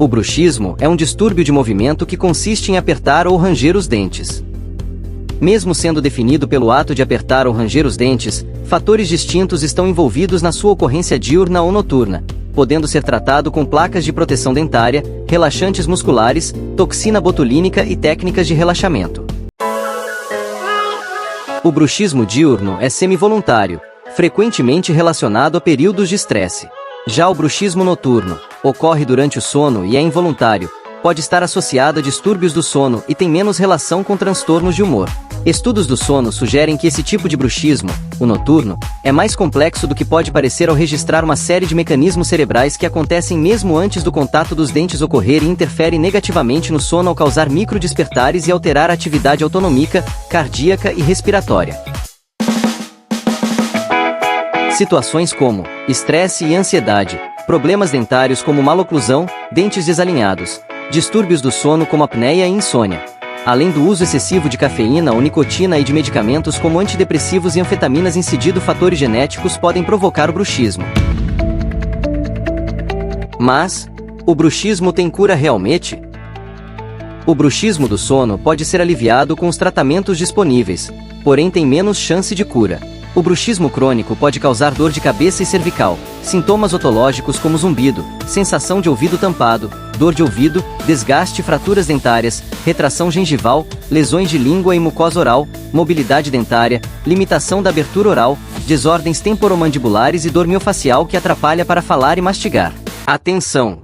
O bruxismo é um distúrbio de movimento que consiste em apertar ou ranger os dentes. Mesmo sendo definido pelo ato de apertar ou ranger os dentes, fatores distintos estão envolvidos na sua ocorrência diurna ou noturna, podendo ser tratado com placas de proteção dentária, relaxantes musculares, toxina botulínica e técnicas de relaxamento. O bruxismo diurno é semivoluntário, frequentemente relacionado a períodos de estresse. Já o bruxismo noturno ocorre durante o sono e é involuntário, pode estar associado a distúrbios do sono e tem menos relação com transtornos de humor. Estudos do sono sugerem que esse tipo de bruxismo, o noturno, é mais complexo do que pode parecer ao registrar uma série de mecanismos cerebrais que acontecem mesmo antes do contato dos dentes ocorrer e interferem negativamente no sono ao causar microdespertares e alterar a atividade autonômica, cardíaca e respiratória. Situações como estresse e ansiedade, problemas dentários como maloclusão, dentes desalinhados, distúrbios do sono como apneia e insônia, além do uso excessivo de cafeína ou nicotina e de medicamentos como antidepressivos e anfetaminas incidindo fatores genéticos podem provocar o bruxismo. Mas, o bruxismo tem cura realmente? O bruxismo do sono pode ser aliviado com os tratamentos disponíveis, porém tem menos chance de cura. O bruxismo crônico pode causar dor de cabeça e cervical, sintomas otológicos como zumbido, sensação de ouvido tampado, dor de ouvido, desgaste e fraturas dentárias, retração gengival, lesões de língua e mucosa oral, mobilidade dentária, limitação da abertura oral, desordens temporomandibulares e dor miofascial que atrapalha para falar e mastigar. Atenção!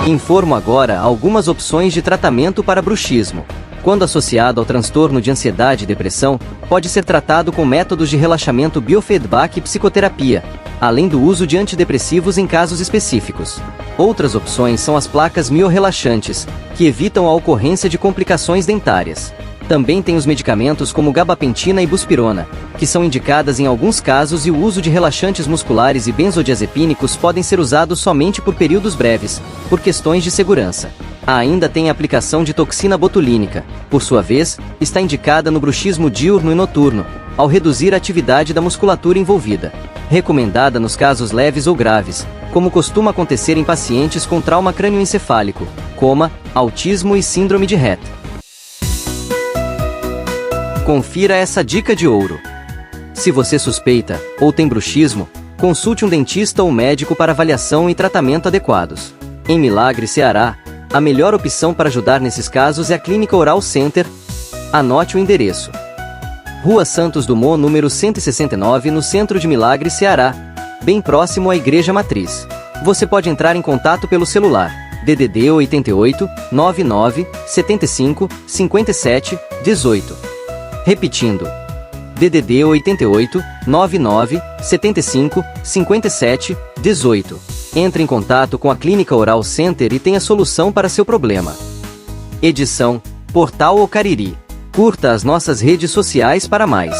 Informo agora algumas opções de tratamento para bruxismo. Quando associado ao transtorno de ansiedade e depressão, pode ser tratado com métodos de relaxamento biofeedback e psicoterapia, além do uso de antidepressivos em casos específicos. Outras opções são as placas miorrelaxantes, que evitam a ocorrência de complicações dentárias. Também tem os medicamentos como gabapentina e buspirona, que são indicadas em alguns casos, e o uso de relaxantes musculares e benzodiazepínicos podem ser usados somente por períodos breves, por questões de segurança. Ainda tem a aplicação de toxina botulínica, por sua vez, está indicada no bruxismo diurno e noturno, ao reduzir a atividade da musculatura envolvida. Recomendada nos casos leves ou graves, como costuma acontecer em pacientes com trauma crânioencefálico, coma, autismo e síndrome de Rett. Confira essa dica de ouro. Se você suspeita ou tem bruxismo, consulte um dentista ou médico para avaliação e tratamento adequados. Em Milagre, Ceará, a melhor opção para ajudar nesses casos é a Clínica Oral Center. Anote o endereço: Rua Santos Dumont, número 169, no centro de Milagre, Ceará, bem próximo à Igreja Matriz. Você pode entrar em contato pelo celular DDD 88 99 75 57 18. Repetindo, DDD 88 99 75 57 18. Entre em contato com a Clínica Oral Center e tenha solução para seu problema. Edição Portal O Cariri. Curta as nossas redes sociais para mais.